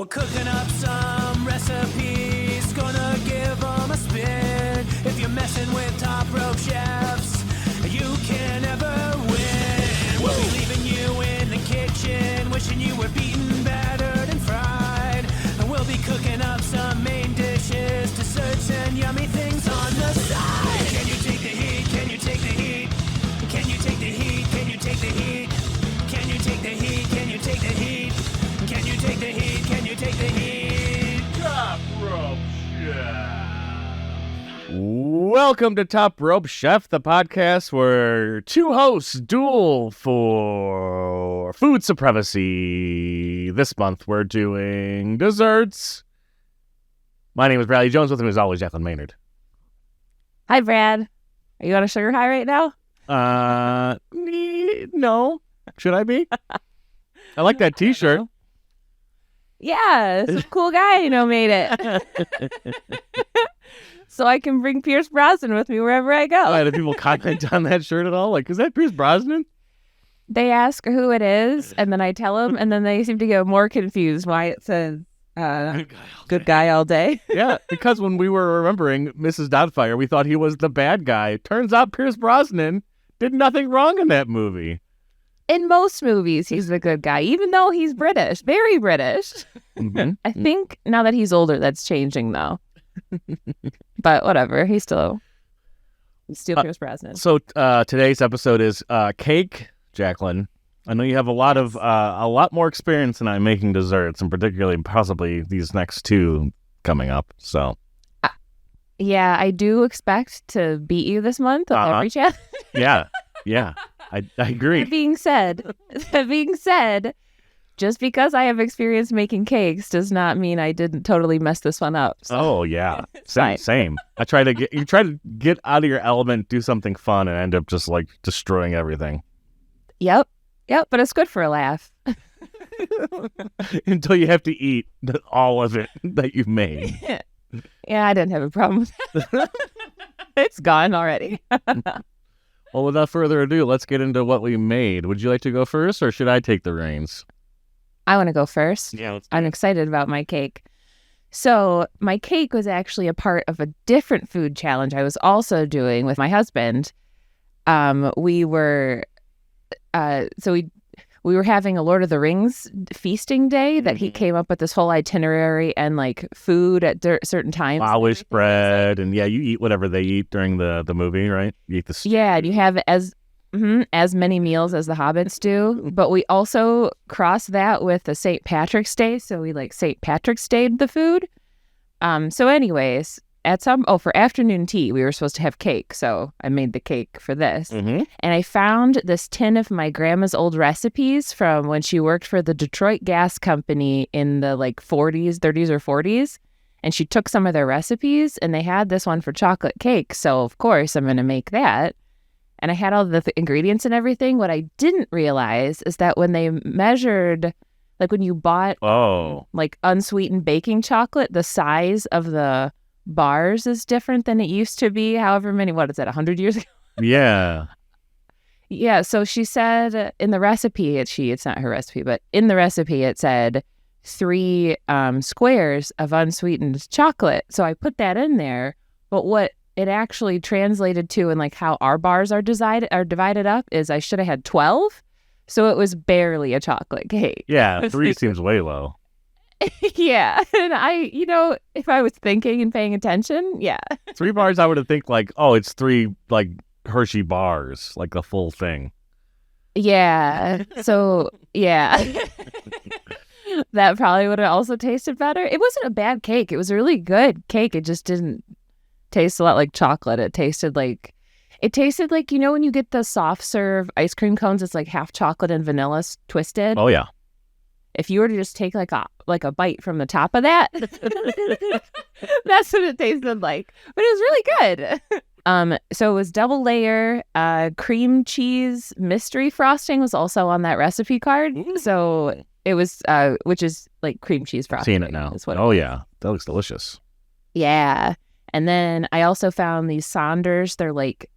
We're cooking up some recipes, gonna give them a spin. If you're messing with top rope chefs, you can never win. We'll be leaving you in the kitchen, wishing you were beaten, battered, and fried. And we'll be cooking up some main dishes, desserts, and yummy things on the side. Can you take the heat? Can you take the heat? Can you take the heat? Can you take the heat? Can you take the heat? Can you take the heat? Can you take the heat? Can you take the heat? Top Rope Chef. Welcome to Top Rope Chef, the podcast where two hosts duel for food supremacy. This month we're doing desserts. My name is Bradley Jones. With me as always, Jaclyn Maynard. Hi, Brad. Are you on a sugar high right now? No. Should I be? I like that t-shirt. Yeah, some cool guy, made it. So I can bring Pierce Brosnan with me wherever I go. Do people comment on that shirt at all? Like, is that Pierce Brosnan? They ask who it is, and then I tell them, and then they seem to get more confused why it says good guy all day. Yeah, because when we were remembering Mrs. Doubtfire, we thought he was the bad guy. Turns out Pierce Brosnan did nothing wrong in that movie. In most movies, he's the good guy, even though he's British, very British. Mm-hmm. I think now that he's older, that's changing, though. But whatever, he's still Pierce Brosnan. So today's episode is cake, Jaclyn. I know you have a lot more experience than I making desserts, and particularly possibly these next two coming up. So, yeah, I do expect to beat you this month on every challenge. Yeah, I agree. That being said, just because I have experience making cakes does not mean I didn't totally mess this one up. So. Oh yeah, same. You try to get out of your element, do something fun, and end up just like destroying everything. Yep, but it's good for a laugh. Until you have to eat all of it that you've made. Yeah, I didn't have a problem with that. It's gone already. Well, without further ado, let's get into what we made. Would you like to go first, or should I take the reins? I want to go first. Yeah, I'm excited about my cake. So my cake was actually a part of a different food challenge I was also doing with my husband. We were having a Lord of the Rings feasting day that he came up with this whole itinerary and like food at certain times. Flowers spread, and yeah, you eat whatever they eat during the movie, right? You eat the and you have as many meals as the hobbits do. But we also cross that with the St. Patrick's Day, so we like St. Patrick's Day'd the food. So anyways, for afternoon tea, we were supposed to have cake, so I made the cake for this. And I found this tin of my grandma's old recipes from when she worked for the Detroit Gas Company in the like 30s or 40s. And she took some of their recipes, and they had this one for chocolate cake. So, of course, I'm going to make that. And I had all the ingredients and everything. What I didn't realize is that when they measured, like when you bought like unsweetened baking chocolate, the size of the bars is different than it used to be. However many, 100 years ago? Yeah. Yeah. So she said in the recipe, it's not her recipe, but in the recipe it said 3 squares of unsweetened chocolate. So I put that in there. But what it actually translated to and like how our bars are divided up is I should have had 12. So it was barely a chocolate cake. Yeah. 3 seems way low. Yeah. And if I was thinking and paying attention, yeah. 3 bars, I would have think like, oh, it's 3 like Hershey bars, like the full thing. Yeah. So, yeah. That probably would have also tasted better. It wasn't a bad cake. It was a really good cake. It just didn't taste a lot like chocolate. It tasted like, when you get the soft serve ice cream cones, it's like half chocolate and vanilla twisted. Oh, yeah. If you were to just take like a bite from the top of that, that's what it tasted like. But it was really good. So it was double layer. Cream cheese mystery frosting was also on that recipe card. So it was, which is like cream cheese frosting. Seeing it now. Yeah, that looks delicious. Yeah. And then I also found these Saunders. They're like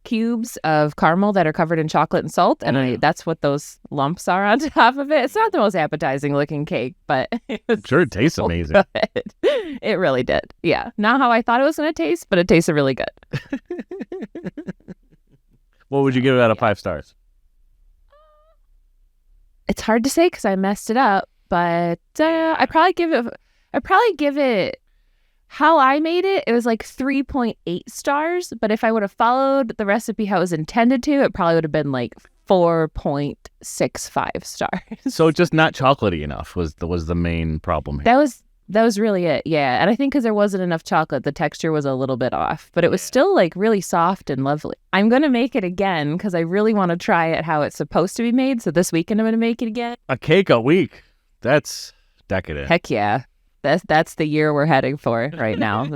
cubes of caramel that are covered in chocolate and salt, and that's what those lumps are on top of it. It's not the most appetizing looking cake, but Sure, it tastes so amazing. good. It really did. Yeah, not how I thought it was going to taste, but it tasted really good. What would you give it out of 5 stars? It's hard to say because I messed it up, but I probably give it how I made it. It was like 3.8 stars, but if I would have followed the recipe how it was intended to, it probably would have been like 4.65 stars. So just not chocolatey enough was the main problem here. That was really it. Yeah, and I think because there wasn't enough chocolate, the texture was a little bit off, but it was still like really soft and lovely. I'm gonna make it again because I really want to try it how it's supposed to be made. So this weekend I'm gonna make it again. A cake a week. That's decadent. Heck yeah. That's the year we're heading for right now.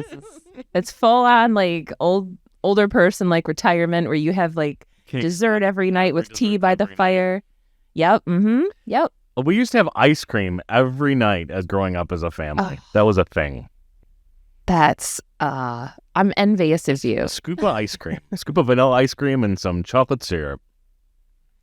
It's full on like older person like retirement where you have like Cake. dessert every night with tea by the fire. Yep. Mm-hmm. Yep. We used to have ice cream every night as growing up as a family. That was a thing. That's I'm envious of you. A scoop of ice cream. A scoop of vanilla ice cream and some chocolate syrup.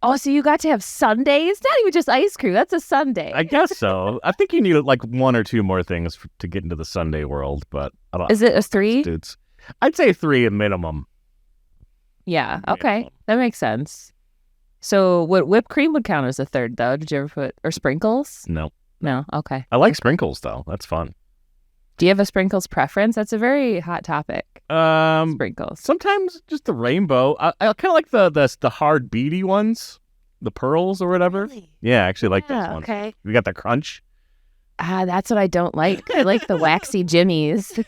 Oh, so you got to have sundaes? Not even just ice cream. That's a sundae. I guess so. I think you need like 1 or 2 more things to get into the sundae world, but I don't. Is it a 3? Dudes. I'd say 3 at minimum. Yeah. Okay. That makes sense. So what whipped cream would count as a third, though? Did you ever put, or sprinkles? No. No. Okay. I like sprinkles though. That's fun. Do you have a sprinkles preference? That's a very hot topic. Sprinkles. Sometimes just the rainbow. I kind of like the hard beady ones, the pearls or whatever. Really? Yeah, I actually like those ones. Okay. You got the crunch. That's what I don't like. I like the waxy jimmies.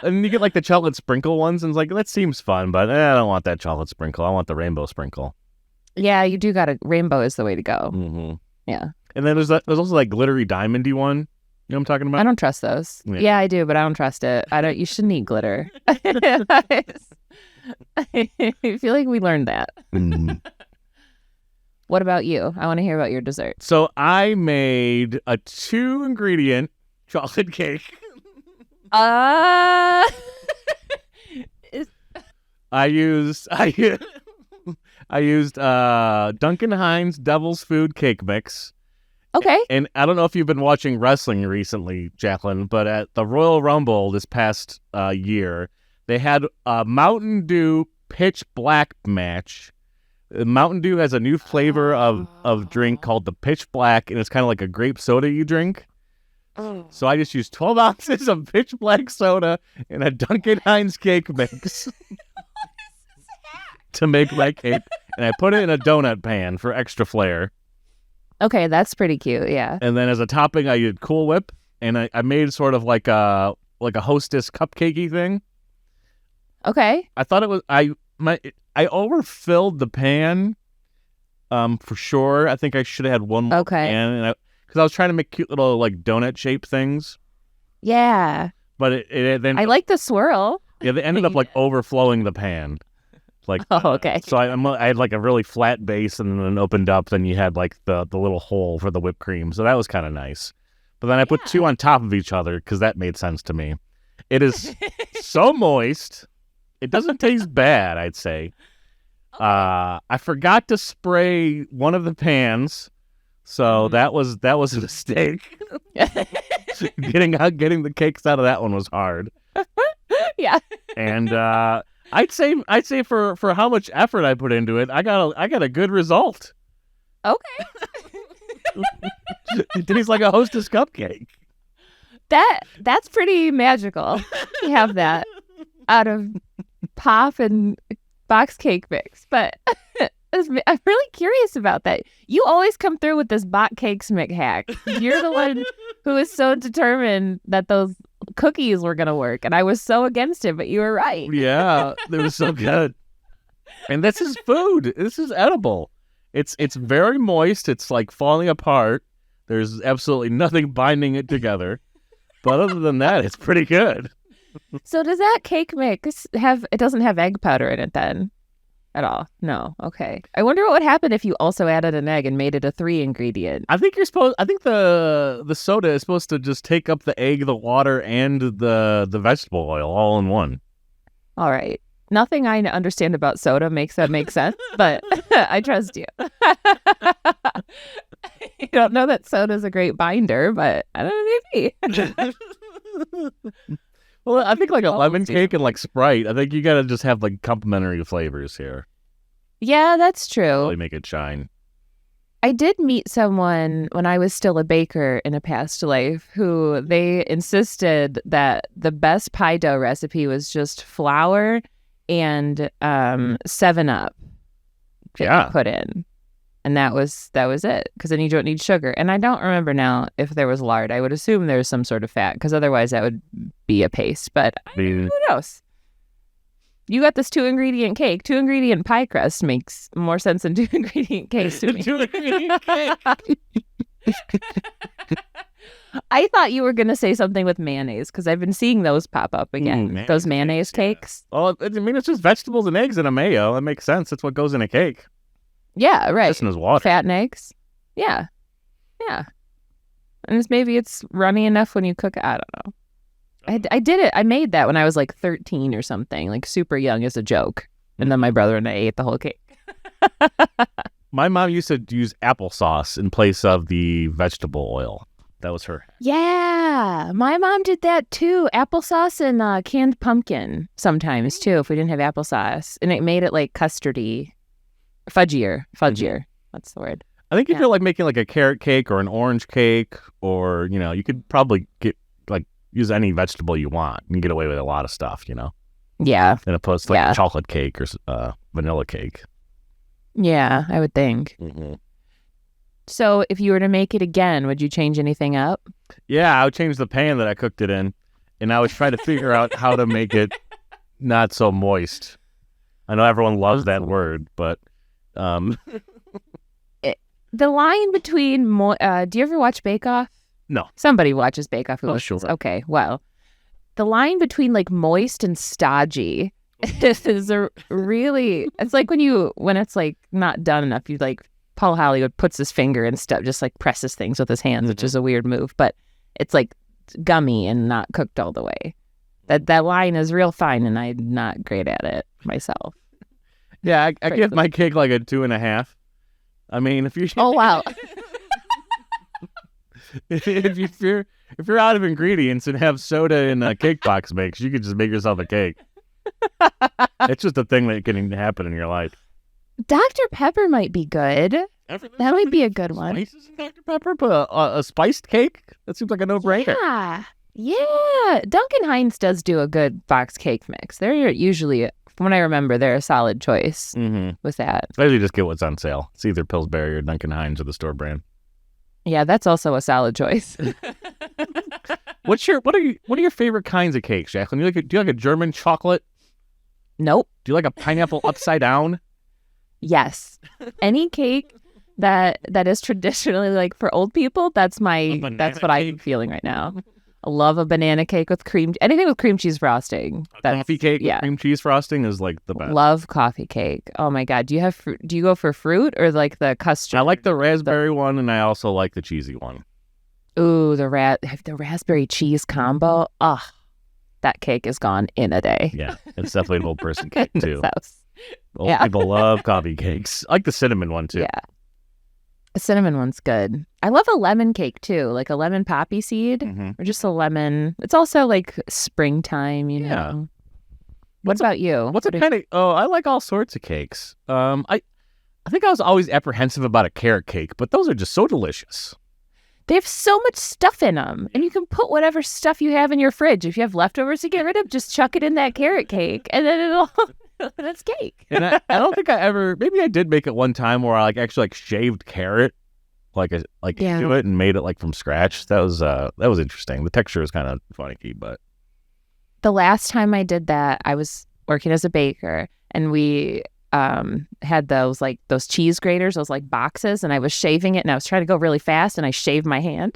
And you get like the chocolate sprinkle ones, and it's like, that seems fun, but I don't want that chocolate sprinkle. I want the rainbow sprinkle. Yeah, you do got rainbow is the way to go. Mm-hmm. Yeah. And then there's also like glittery diamondy one. You know what I'm talking about? I don't trust those. Yeah. Yeah, I do, but I don't trust it. You shouldn't eat glitter. I feel like we learned that. Mm. What about you? I want to hear about your dessert. So I made a 2-ingredient chocolate cake. Uh I used Duncan Hines Devil's Food Cake Mix. Okay. And I don't know if you've been watching wrestling recently, Jaclyn, but at the Royal Rumble this past year, they had a Mountain Dew Pitch Black match. Mountain Dew has a new flavor of drink called the Pitch Black, and it's kind of like a grape soda you drink. So I just used 12 ounces of Pitch Black soda and a Duncan Hines cake mix to make my cake, and I put it in a donut pan for extra flair. Okay, that's pretty cute. Yeah. And then as a topping, I did Cool Whip, and I made sort of like a Hostess cupcakey thing. Okay. I thought it was I overfilled the pan, for sure. I think I should have had one more pan, because I was trying to make cute little like donut shaped things. Yeah. But it then I like the swirl. Yeah, they ended up like overflowing the pan. Like, okay. So I had like a really flat base, and then opened up. Then you had like the little hole for the whipped cream. So that was kind of nice. But then I put 2 on top of each other because that made sense to me. It is so moist. It doesn't taste bad, I'd say. Okay. I forgot to spray one of the pans, so that was a mistake. Getting the cakes out of that one was hard. Yeah. And I'd say for how much effort I put into it, I got a good result. Okay. It tastes like a Hostess cupcake. That's pretty magical. You have that out of pop and box cake mix, but I'm really curious about that. You always come through with this bot cakes mix hack. You're the one who is so determined that those cookies were gonna work, and I was so against it, but you were right. Yeah, they were so good. And this is food. This is edible. It's very moist. It's like falling apart. There's absolutely nothing binding it together. But other than that, it's pretty good. So does that cake mix it doesn't have egg powder in it then? At all? No. Okay. I wonder what would happen if you also added an egg and made it a 3-ingredient. I think the soda is supposed to just take up the egg, the water, and the vegetable oil all in one. All right. nothing I understand about soda makes that make sense, but I trust you. You don't know that soda's a great binder, but I don't know, maybe. Well, I think like a lemon do. cake and like Sprite, I think you gotta just have like complementary flavors here. Yeah, that's true. Really make it shine. I did meet someone when I was still a baker in a past life who they insisted that the best pie dough recipe was just flour and 7-Up that Yeah. you put in. And that was it, because then you don't need sugar. And I don't remember now if there was lard. I would assume there's some sort of fat, because otherwise that would be a paste. But who knows? You got this 2-ingredient cake. 2-ingredient pie crust makes more sense than 2-ingredient cake to me. 2-ingredient cake. I thought you were going to say something with mayonnaise, because I've been seeing those pop up again. Those mayonnaise cakes. Well, I mean, it's just vegetables and eggs and a mayo. That makes sense. That's what goes in a cake. Yeah, right. This is water. Fat and eggs. Yeah. Yeah. And maybe it's runny enough when you cook it. I don't know. I did it. I made that when I was like 13 or something, like super young as a joke. And then my brother and I ate the whole cake. My mom used to use applesauce in place of the vegetable oil. That was her. Yeah. My mom did that too. Applesauce and canned pumpkin sometimes too, if we didn't have applesauce. And it made it like custardy. Fudgier. That's the word. I think if you're like making like a carrot cake or an orange cake, or, you know, you could probably use any vegetable you want and get away with a lot of stuff, you know, Yeah. as opposed to like a chocolate cake or vanilla cake. Yeah, I would think. Mm-hmm. So if you were to make it again, would you change anything up? Yeah, I would change the pan that I cooked it in, and I would try to figure out how to make it not so moist. I know everyone loves that word, but The line between do you ever watch Bake Off? No. Somebody watches Bake Off. Oh, sure. Okay, well, the line between like moist and stodgy is a really. It's like when it's like not done enough. You like Paul Hollywood puts his finger and stuff, just like presses things with his hands, which is a weird move. But it's like gummy and not cooked all the way. That line is real fine, and I'm not great at it myself. Yeah, I give my cake like a 2.5. I mean, if you Oh wow. if you're out of ingredients and have soda in a cake box mix, you could just make yourself a cake. It's just a thing that can happen in your life. Dr. Pepper might be good. That might be a good one. Spices in Dr. Pepper, but a spiced cake? That seems like a no-brainer. Yeah. Duncan Hines does do a good box cake mix. They're usually, from what I remember, they're a solid choice with that. I usually just get what's on sale. It's either Pillsbury or Duncan Hines or the store brand. Yeah, that's also a solid choice. What are your favorite kinds of cakes, Jaclyn? Do you like a German chocolate? Nope. Do you like a pineapple upside down? Yes. Any cake that is traditionally like for old people, that's what I'm feeling right now. I love a banana cake with anything with cream cheese frosting. Coffee cake with cream cheese frosting is like the best. Love coffee cake. Oh my God. Do you go for fruit or like the custard? I like the raspberry one, and I also like the cheesy one. Ooh, the raspberry cheese combo. Oh, that cake is gone in a day. Yeah, it's definitely an old person cake too. Old people love coffee cakes. I like the cinnamon one too. Yeah. The cinnamon one's good. I love a lemon cake too, like a lemon poppy seed or just a lemon. It's also like springtime, you know. What about you? I like all sorts of cakes. I think I was always apprehensive about a carrot cake, but those are just so delicious. They have so much stuff in them, and you can put whatever stuff you have in your fridge. If you have leftovers to get rid of, just chuck it in that carrot cake, and then it's cake. And I don't think maybe I did make it one time where I actually shaved carrot, into it and made it from scratch. That was interesting. The texture is kind of funky, but the last time I did that, I was working as a baker, and we had those cheese graters, those boxes, and I was shaving it, and I was trying to go really fast, and I shaved my hand.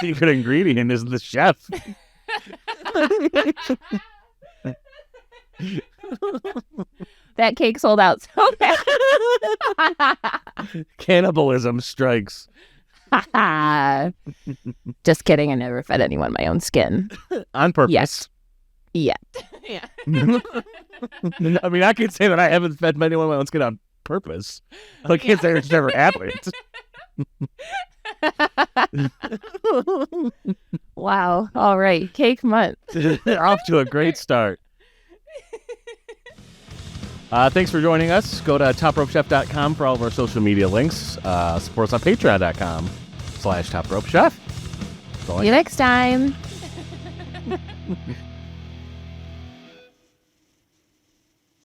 Secret ingredient is the chef. That cake sold out so fast. Cannibalism strikes. Just kidding. I never fed anyone my own skin. On purpose. Yes. Yeah. Yeah. I mean, I can say that I haven't fed anyone my own skin on purpose. I can't say it's never happened. Wow. All right. Cake month. Off to a great start. Thanks for joining us. Go to topropechef.com for all of our social media links. Support us on patreon.com/topropechef. See you next time.